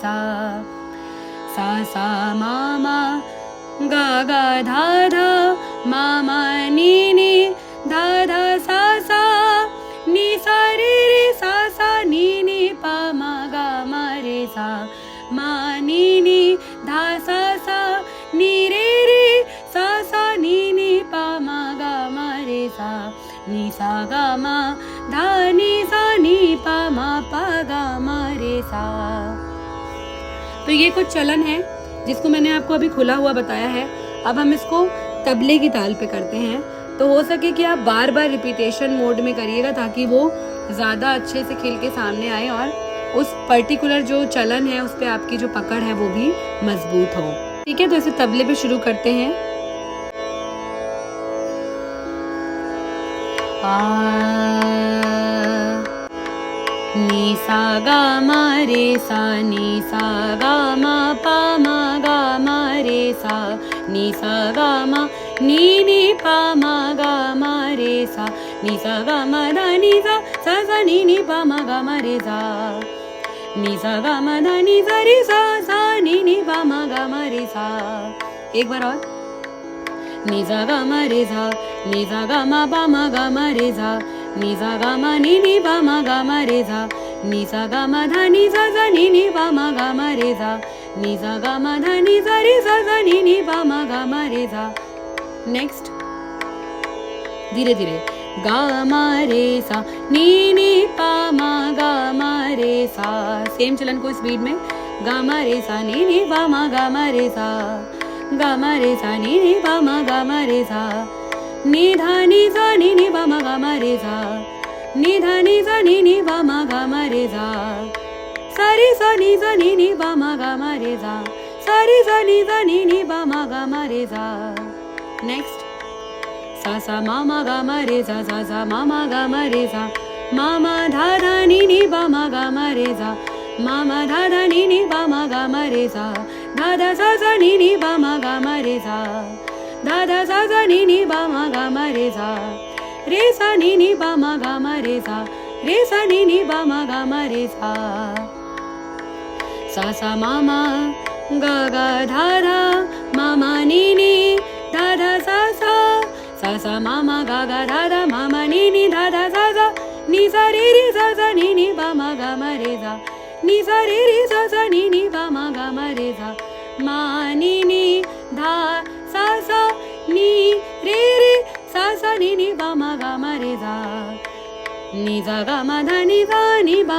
सा सा सा मा मा गा गा धा धा मा मा नी नी धा धा सा सा नी सा रे रे सा सा नी नी पा मा गा मा रे सा मा नी नी धा सा सा नी रे रे सा सा नी नी पा मा गा मा रे सा नी सा गा मा धा नी सा नी पा मा पा गा मा रे सा। तो ये कुछ चलन है जिसको मैंने आपको अभी खुला हुआ बताया है। अब हम इसको तबले की ताल पे करते हैं। तो हो सके कि आप बार बार रिपीटेशन मोड में करिएगा ताकि वो ज़्यादा अच्छे से खिल के सामने आए और उस पर्टिकुलर जो चलन है उस पर आपकी जो पकड़ है वो भी मजबूत हो। ठीक है, तो इसे तबले पे शुरू करते हैं। नी सा गा मा रे सा नी सा गा मा पा मा गा मा रे सा नी सा गा मा नी नी पा मा गा मा रे सा नी सा गा मा धा नी सा सा सा नी नी पा मा गा मा रे सा नी सा गा मा धा नी सा रे सा सा नी नी पा मा गा मा रे सा। एक बार और। नी सा गा मा रे सा नी सा गा मा पा मा गा मा रे सा नी सा गा मा नी नी पा मा गा मा रे सा नी सा गा मा धा नी सा सा नी नी पा मा गा मा रे सा नी सा गा मा धा नी सा रे सा सा नी नी पा मा गा मा रे सा। नेक्स्ट, धीरे धीरे। गा मा रे सा नी नी पा मा गा मा रे सा। सेम चलन को स्पीड में। गा मा रे सा नी नी पा मा गा मा रे सा गा मा रे सा नी नी पा मा गा मा रे सा नी धा नी सा नी नी पा मा गा मा रे सा नी धा नी सा नी नी पा मा गा मा रे सा सा रे सा नी सा नी नी पा मा गा मा रे सा सा रे सा नी सा नी नी पा मा गा मा रे सा। नेक्स्ट, सा सा मा मा गा मा रे सा सा सा मा मा गा मा रे सा मा मा धा धा नी नी पा मा गा मा रे सा मा मा धा धा नी नी पा मा गा मा रे सा धा धा सा सा नी नी पा मा गा मा रे सा धा धा सा सा नी नी पा मा गा मा रे सा रे सा नी नी पा मा गा मा रे सा रे सा नी नी पा मा गा मा रे सा सा सा मा मा गा गा धा धा मा मा नी नी धा धा सा सा सा सा मा मा गा गा धा धा मा मा नी नी धा धा सा सा नी सा रे रे सा सा नी नी पा मा गा मा रे सा नी सा रे रे सा सा नी नी पा मा गा मा रे सा मा नी नी धा सा सा नी रे रे सा सा नी नी पा मा गा मा रे सा नी सा गा मा धा नी सा नी पा